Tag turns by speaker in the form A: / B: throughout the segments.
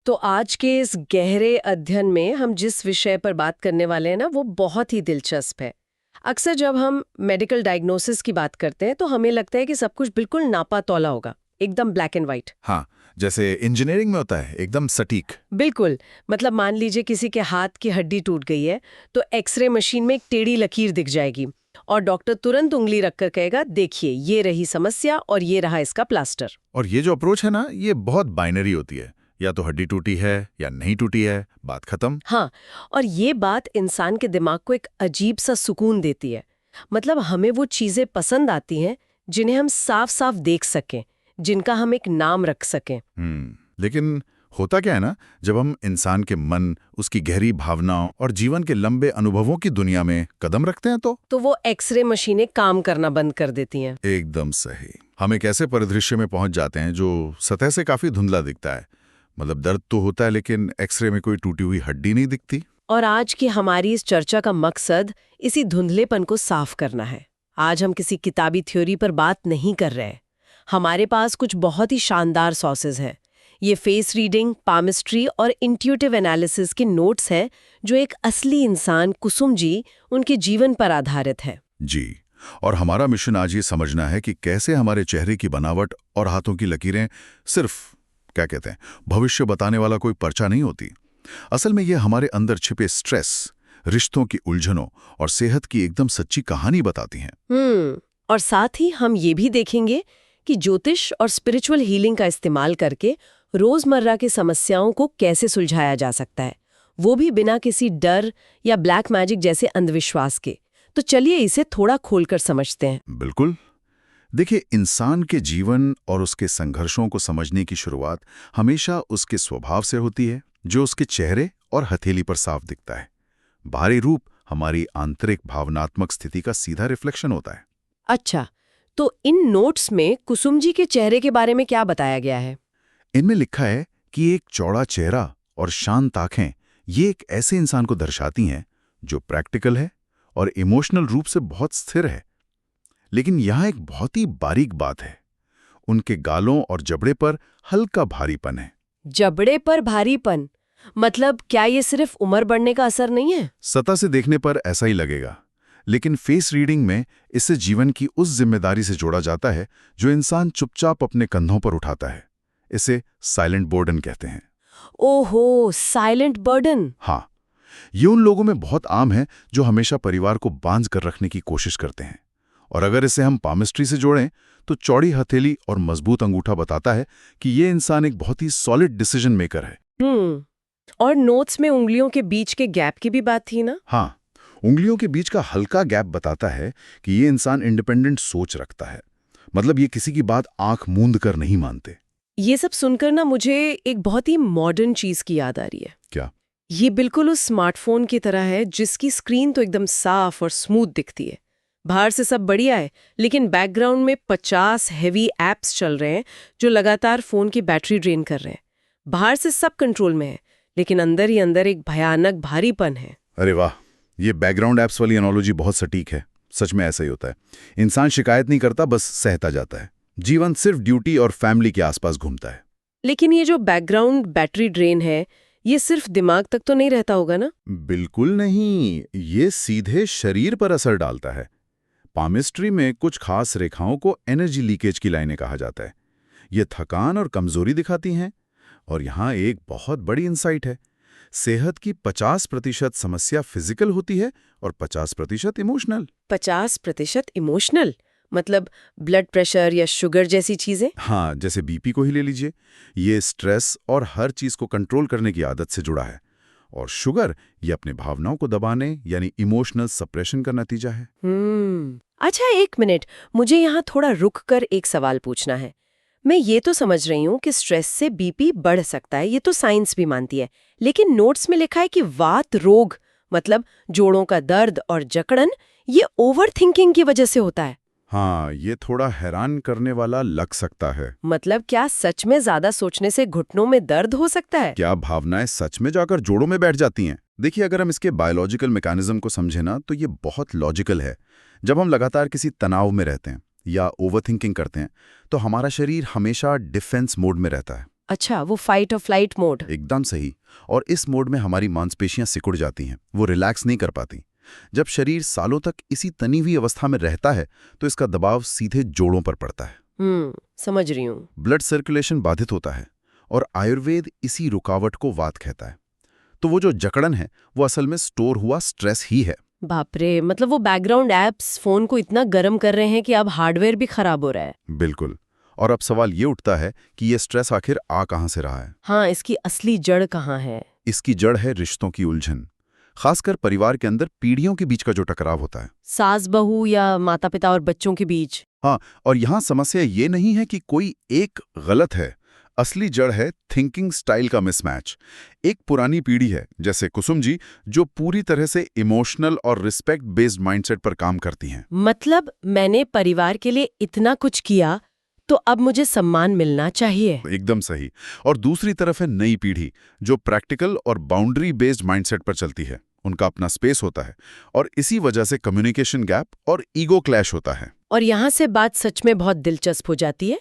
A: तो आज के इस गहरे अध्ययन में हम जिस विषय पर बात करने वाले हैं ना, वो बहुत ही दिलचस्प है। अक्सर जब हम मेडिकल डायग्नोसिस की बात करते हैं तो हमें लगता है कि सब कुछ बिल्कुल नापा तौला होगा, एकदम ब्लैक एंड व्हाइट।
B: हाँ, जैसे इंजीनियरिंग में होता है, एकदम सटीक।
A: बिल्कुल। मतलब मान लीजिए किसी के हाथ की हड्डी टूट गई है तो एक्सरे मशीन में एक टेढ़ी लकीर दिख जाएगी और डॉक्टर तुरंत उंगली रखकर कहेगा, देखिए ये रही समस्या और ये रहा इसका प्लास्टर।
B: और ये जो अप्रोच है ना, ये बहुत बाइनरी होती है। या तो हड्डी टूटी है या नहीं टूटी है, बात खत्म।
A: हाँ, और ये बात इंसान के दिमाग को एक अजीब सा सुकून देती है। मतलब हमें वो चीजें पसंद आती हैं जिन्हें हम साफ साफ देख सकें, जिनका हम एक नाम रख सकें।
B: लेकिन होता क्या है ना, जब हम इंसान के मन, उसकी गहरी भावनाओं और जीवन के लंबे अनुभवों की दुनिया में कदम रखते हैं तो
A: वो एक्सरे मशीनें काम करना बंद कर देती हैं।
B: एकदम सही। हम एक ऐसे परिदृश्य में पहुंच जाते हैं जो सतह से काफी धुंधला दिखता है। मतलब दर्द तो होता है, लेकिन एक्सरे में कोई टूटी हुई हड्डी नहीं दिखती।
A: और आज की हमारी इस चर्चा का मकसद इसी धुंधलेपन को साफ करना है। आज हम किसी किताबी थ्योरी पर बात नहीं कर रहे। हमारे पास कुछ बहुत ही शानदार सोर्सेज हैं। ये फेस रीडिंग, पामिस्ट्री और इंट्यूटिव एनालिसिस के नोट्स हैं जो एक असली इंसान कुसुम जी, उनके जीवन पर आधारित है।
B: जी, और हमारा मिशन आज ये समझना है कि कैसे हमारे चेहरे की बनावट और हाथों की लकीरें सिर्फ, क्या कहते हैं, भविष्य बताने वाला कोई पर्चा नहीं होती। असल में ये हमारे अंदर छिपे स्ट्रेस, रिश्तों की उलझनों और सेहत की एकदम सच्ची कहानी बताती हैं।
A: और साथ ही हम ये भी देखेंगे कि ज्योतिष और स्पिरिचुअल हीलिंग का इस्तेमाल करके रोजमर्रा की समस्याओं को कैसे सुलझाया जा सकता है, वो भी बिना किसी डर या ब्लैक मैजिक जैसे अंधविश्वास के। तो चलिए इसे थोड़ा खोलकर समझते हैं।
B: बिल्कुल। देखिए, इंसान के जीवन और उसके संघर्षों को समझने की शुरुआत हमेशा उसके स्वभाव से होती है, जो उसके चेहरे और हथेली पर साफ दिखता है। बाहरी रूप हमारी आंतरिक भावनात्मक स्थिति का सीधा रिफ्लेक्शन होता है।
A: अच्छा, तो इन नोट्स में कुसुम जी के चेहरे के बारे में क्या बताया गया है?
B: इनमें लिखा है कि एक चौड़ा चेहरा और शांत आंखें ये एक ऐसे इंसान को दर्शाती हैं जो प्रैक्टिकल है और इमोशनल रूप से बहुत स्थिर है। लेकिन यहाँ एक बहुत ही बारीक बात है, उनके गालों और जबड़े पर हल्का भारीपन है।
A: जबड़े पर भारीपन? मतलब क्या ये सिर्फ उम्र बढ़ने का असर नहीं है?
B: सतह से देखने पर ऐसा ही लगेगा, लेकिन फेस रीडिंग में इसे जीवन की उस जिम्मेदारी से जोड़ा जाता है जो इंसान चुपचाप अपने कंधों पर उठाता है। इसे साइलेंट बर्डन कहते हैं।
A: ओहो, साइलेंट बर्डन।
B: हाँ, ये उन लोगों में बहुत आम है जो हमेशा परिवार को बांध कर रखने की कोशिश करते हैं। और अगर इसे हम पामिस्ट्री से जोड़ें तो चौड़ी हथेली और मजबूत अंगूठा बताता है कि ये इंसान एक बहुत ही सॉलिड डिसीजन मेकर है।
A: और नोट्स में उंगलियों के बीच के गैप की भी बात थी ना?
B: हाँ, उंगलियों के बीच का हल्का गैप बताता है कि ये इंसान इंडिपेंडेंट सोच रखता है। मतलब ये किसी की बात आंख मूंद कर नहीं मानते।
A: ये सब सुनकर ना मुझे एक बहुत ही मॉडर्न चीज की याद आ रही है।
B: क्या?
A: ये बिल्कुल उस स्मार्टफोन की तरह है जिसकी स्क्रीन तो एकदम साफ और स्मूथ दिखती है। बाहर से सब बढ़िया है, लेकिन बैकग्राउंड में 50 हेवी एप्स चल रहे हैं जो लगातार फोन की बैटरी ड्रेन कर रहे हैं। बाहर से सब कंट्रोल में है, लेकिन अंदर ही अंदर एक भयानक भारीपन है।
B: अरे वाह, ये बैकग्राउंड एप्स वाली एनालॉजी बहुत सटीक है। सच में ऐसा ही होता है। इंसान शिकायत नहीं करता, बस सहता जाता है। जीवन सिर्फ ड्यूटी और फैमिली के आसपास घूमता है।
A: लेकिन ये जो बैकग्राउंड बैटरी ड्रेन है, ये सिर्फ दिमाग तक तो नहीं रहता होगा ना?
B: बिल्कुल नहीं, ये सीधे शरीर पर असर डालता है। पामिस्ट्री में कुछ खास रेखाओं को एनर्जी लीकेज की लाइनें कहा जाता है। ये थकान और कमजोरी दिखाती हैं। और यहाँ एक बहुत बड़ी इंसाइट है, सेहत की 50% समस्या फिजिकल होती है और 50% इमोशनल।
A: 50% इमोशनल? मतलब ब्लड प्रेशर या शुगर जैसी चीजें?
B: हाँ, जैसे बीपी को ही ले लीजिए। ये स्ट्रेस और हर चीज को कंट्रोल करने की आदत से जुड़ा है। और शुगर ये अपने भावनाओं को दबाने यानी इमोशनल सप्रेशन का नतीजा है।
A: अच्छा, एक मिनट, मुझे यहाँ थोड़ा रुक कर एक सवाल पूछना है। मैं ये तो समझ रही हूँ कि स्ट्रेस से बीपी बढ़ सकता है, ये तो साइंस भी मानती है। लेकिन नोट्स में लिखा है कि वात रोग, मतलब जोड़ों का दर्द और जकड़न, ये ओवर थिंकिंग की वजह से होता है।
B: हाँ, ये थोड़ा हैरान करने वाला लग सकता है।
A: मतलब क्या सच में ज्यादा सोचने से घुटनों में दर्द हो सकता है?
B: क्या भावनाएं सच में जाकर जोड़ों में बैठ जाती हैं? देखिए, अगर हम इसके बायोलॉजिकल मैकेनिज्म को समझे ना, तो ये बहुत लॉजिकल है। जब हम लगातार किसी तनाव में रहते हैं या ओवरथिंकिंग करते हैं, तो हमारा शरीर हमेशा डिफेंस मोड में रहता है।
A: अच्छा, वो फाइट और फ्लाइट मोड।
B: एकदम सही। और इस मोड में हमारी मांसपेशियां सिकुड़ जाती हैं, वो रिलैक्स नहीं कर पाती। जब शरीर सालों तक इसी तनी हुई अवस्था में रहता है तो इसका दबाव सीधे जोड़ों पर पड़ता है।
A: समझ रही हूँ।
B: ब्लड सर्कुलेशन बाधित होता है और आयुर्वेद इसी रुकावट को वात कहता है। तो वो जो जकड़न है वो असल में स्टोर हुआ स्ट्रेस ही है।
A: बाप रे, मतलब वो बैकग्राउंड एप्स फोन को इतना गर्म कर रहे हैं कि अब हार्डवेयर भी खराब हो रहा है।
B: बिल्कुल। और अब सवाल ये उठता है कि ये स्ट्रेस आखिर आ कहाँ से रहा है।
A: हाँ, इसकी असली जड़ कहाँ है?
B: इसकी जड़ है रिश्तों की उलझन, खासकर परिवार के अंदर पीढ़ियों के बीच का जो टकराव होता है।
A: सास बहू या माता पिता और बच्चों के बीच।
B: हाँ, और यहाँ समस्या ये नहीं है कि कोई एक गलत है। असली जड़ है थिंकिंग स्टाइल का मिसमैच। एक पुरानी पीढ़ी है, जैसे कुसुम जी, जो पूरी तरह से इमोशनल और रिस्पेक्ट बेस्ड माइंडसेट पर काम करती हैं।
A: मतलब मैंने परिवार के लिए इतना कुछ किया तो अब मुझे सम्मान मिलना चाहिए।
B: एकदम सही। और दूसरी तरफ है नई पीढ़ी, जो प्रैक्टिकल और बाउंड्री बेस्ड माइंडसेट पर चलती है। उनका अपना स्पेस होता है और इसी वजह से कम्युनिकेशन गैप और ईगो क्लैश होता है।
A: और यहाँ से बात सच में बहुत दिलचस्प हो जाती है,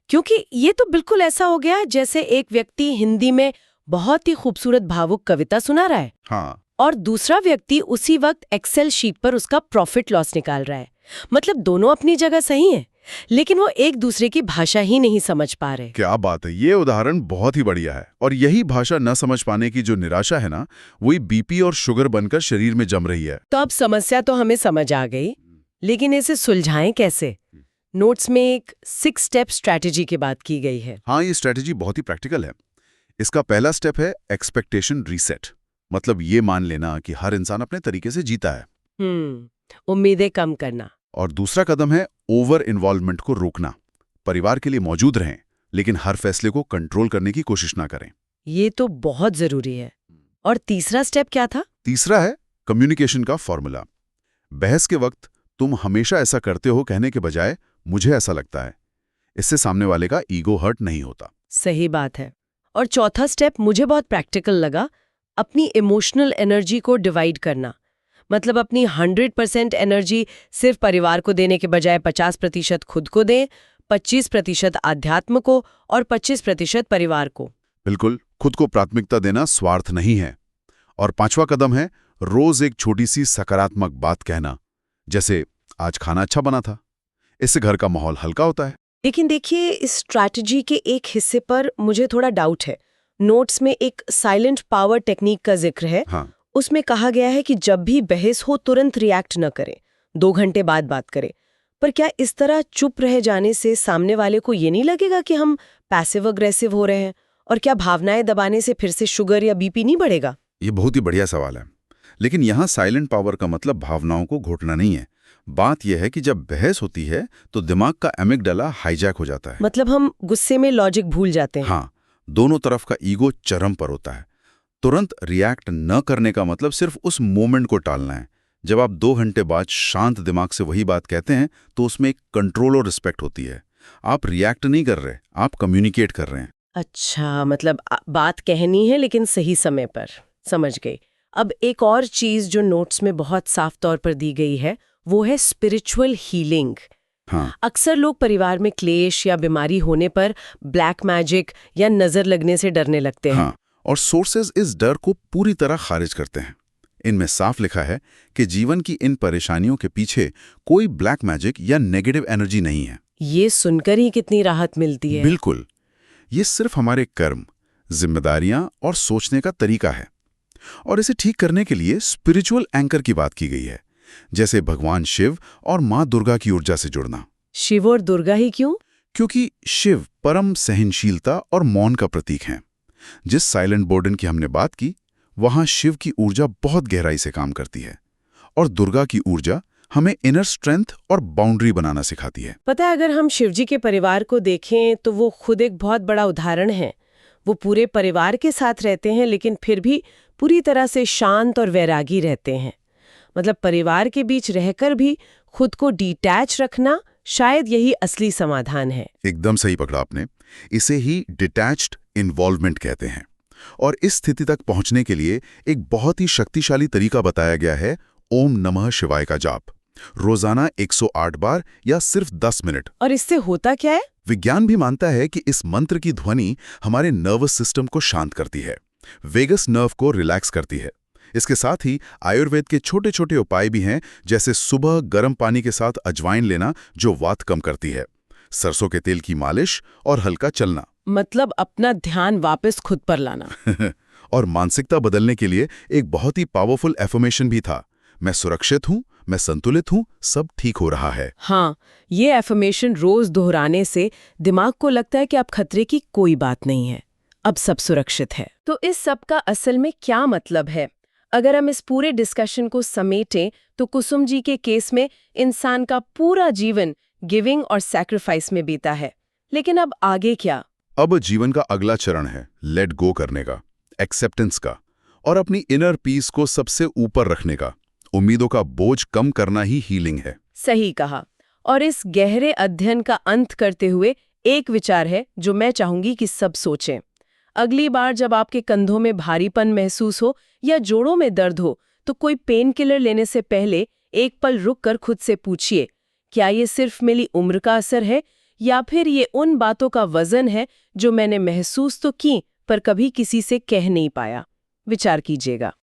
A: क्योंकि ये तो बिल्कुल ऐसा हो गया जैसे एक व्यक्ति हिंदी में बहुत ही खूबसूरत भावुक कविता सुना रहा है।
B: हाँ।
A: और दूसरा व्यक्ति उसी वक्त एक्सेल शीट पर उसका प्रॉफिट लॉस निकाल रहा है। मतलब दोनों अपनी जगह सही हैं, लेकिन वो एक दूसरे की भाषा ही नहीं समझ पा रहे।
B: क्या बात है, ये उदाहरण बहुत ही बढ़िया है। और यही भाषा न समझ पाने की जो निराशा है ना, वही बीपी और शुगर बनकर शरीर में जम रही है।
A: तो अब समस्या तो हमें समझ आ गई, लेकिन इसे सुलझाएं कैसे? नोट्स में एक 6 स्टेप स्ट्रैटेजी की बात की गई है।
B: हाँ, ये स्ट्रैटेजी बहुत ही प्रैक्टिकल है। इसका पहला स्टेप है एक्सपेक्टेशन रीसेट। मतलब ये मान लेना कि हर इंसान अपने तरीके से जीता है।
A: उम्मीदें कम करना।
B: और दूसरा कदम है ओवर इन्वॉल्वमेंट को रोकना। परिवार के लिए मौजूद रहें, लेकिन हर फैसले को कंट्रोल करने की कोशिश ना करें।
A: ये तो बहुत जरूरी है। और तीसरा स्टेप क्या था?
B: तीसरा है कम्युनिकेशन का फॉर्मूला। बहस के वक्त तुम हमेशा ऐसा करते हो कहने के बजाय मुझे ऐसा लगता है। इससे सामने वाले का ईगो हर्ट नहीं होता।
A: सही बात है। और चौथा स्टेप मुझे बहुत प्रैक्टिकल लगा, अपनी इमोशनल एनर्जी को डिवाइड करना। मतलब अपनी 100% एनर्जी सिर्फ परिवार को देने के बजाय 50% खुद को दें, 25% आध्यात्म को और 25% परिवार को।
B: बिल्कुल, खुद को प्राथमिकता देना स्वार्थ नहीं है। और पांचवा कदम है रोज एक छोटी सी सकारात्मक बात कहना, जैसे आज खाना अच्छा बना था। इससे घर का माहौल हल्का होता है।
A: लेकिन देखिए, इस स्ट्रैटेजी के एक हिस्से पर मुझे थोड़ा डाउट है। नोट्स में एक साइलेंट पावर टेक्निक का जिक्र है।
B: हाँ।
A: उसमें कहा गया है कि जब भी बहस हो तुरंत रिएक्ट न करें, 2 घंटे बाद बात करें। पर क्या इस तरह चुप रह जाने से सामने वाले को ये नहीं लगेगा कि हम पैसिव अग्रेसिव हो रहे हैं? और क्या भावनाएं दबाने से फिर से शुगर या बीपी नहीं बढ़ेगा?
B: ये बहुत ही बढ़िया सवाल है। लेकिन यहाँ साइलेंट पावर का मतलब भावनाओं को घोटना नहीं है। बात यह है कि जब बहस होती है तो दिमाग का एमिगडाला हाईजैक हो जाता है।
A: मतलब हम गुस्से में लॉजिक भूल जाते हैं।
B: हाँ, दोनों तरफ का ईगो चरम पर होता है। तुरंत रिएक्ट न करने का मतलब सिर्फ उस मोमेंट को टालना है। जब आप 2 घंटे बाद शांत दिमाग से वही बात कहते हैं तो उसमें एक कंट्रोल और रिस्पेक्ट होती है। आप रिएक्ट नहीं कर रहे, आप कम्युनिकेट कर रहे हैं।
A: अच्छा, मतलब बात कहनी है लेकिन सही समय पर। समझ गई। अब एक और चीज जो नोट्स में बहुत साफ तौर पर दी गई है, वो है स्पिरिचुअल हीलिंग।
B: हाँ।
A: अक्सर लोग परिवार में क्लेश या बीमारी होने पर ब्लैक मैजिक या नजर लगने से डरने लगते हैं।
B: हाँ, और सोर्सेज इस डर को पूरी तरह खारिज करते हैं। इनमें साफ लिखा है कि जीवन की इन परेशानियों के पीछे कोई ब्लैक मैजिक या नेगेटिव एनर्जी नहीं है।
A: ये सुनकर ही कितनी राहत मिलती है।
B: बिल्कुल, ये सिर्फ हमारे कर्म, जिम्मेदारियां और सोचने का तरीका है। और इसे ठीक करने के लिए स्पिरिचुअल एंकर की बात की गई है, जैसे भगवान शिव और माँ दुर्गा की ऊर्जा से जुड़ना।
A: शिव और दुर्गा ही क्यों?
B: क्योंकि शिव परम सहनशीलता और मौन का प्रतीक हैं। जिस साइलेंट बर्डन की हमने बात की, वहां शिव की ऊर्जा बहुत गहराई से काम करती है और दुर्गा की ऊर्जा हमें इनर स्ट्रेंथ और बाउंड्री बनाना सिखाती है।
A: पता है, अगर हम शिवजी के परिवार को देखें तो वो खुद एक बहुत बड़ा उदाहरण है। वो पूरे परिवार के साथ रहते हैं लेकिन फिर भी पूरी तरह से शांत और वैरागी रहते हैं। मतलब परिवार के बीच रहकर भी खुद को डिटैच रखना शायद यही असली समाधान है।
B: एकदम सही पकड़ा आपने। इसे ही डिटैच्ड इन्वॉल्वमेंट कहते हैं। और इस स्थिति तक पहुंचने के लिए एक बहुत ही शक्तिशाली तरीका बताया गया है, ओम नमः शिवाय का जाप। रोजाना 108 बार या सिर्फ 10 मिनट।
A: और इससे होता क्या है?
B: विज्ञान भी मानता है कि इस मंत्र की ध्वनि हमारे नर्वस सिस्टम को शांत करती है, वेगस नर्व को रिलैक्स करती है। इसके साथ ही आयुर्वेद के छोटे छोटे उपाय भी हैं, जैसे सुबह गर्म पानी के साथ अजवाइन लेना जो वात कम करती है, सरसों के तेल की मालिश और हल्का चलना।
A: मतलब अपना ध्यान वापस खुद पर लाना।
B: और मानसिकता बदलने के लिए एक बहुत ही पावरफुल एफर्मेशन भी था, मैं सुरक्षित हूं, मैं संतुलित हूं, सब ठीक हो रहा है।
A: हाँ, ये एफर्मेशन रोज दोहराने से दिमाग को लगता है कि अब खतरे की कोई बात नहीं है, अब सब सुरक्षित है। तो इस सब का असल में क्या मतलब है? अगर हम इस पूरे डिस्कशन को समेटें तो कुसुम जी के केस में इंसान का पूरा जीवन गिविंग और सैक्रिफाइस में बीता है। लेकिन अब आगे क्या?
B: अब जीवन का अगला चरण है लेट गो करने का, एक्सेप्टेंस का, और अपनी इनर पीस को सबसे ऊपर रखने का। उम्मीदों का बोझ कम करना ही हीलिंग है।
A: सही कहा। और इस गहरे अध्ययन का अंत करते हुए एक विचार है जो मैं चाहूंगी कि सब सोचें। अगली बार जब आपके कंधों में भारीपन महसूस हो या जोड़ों में दर्द हो, तो कोई पेन किलर लेने से पहले एक पल रुककर खुद से पूछिए, क्या ये सिर्फ मेरी उम्र का असर है या फिर ये उन बातों का वजन है जो मैंने महसूस तो की पर कभी किसी से कह नहीं पाया? विचार कीजिएगा।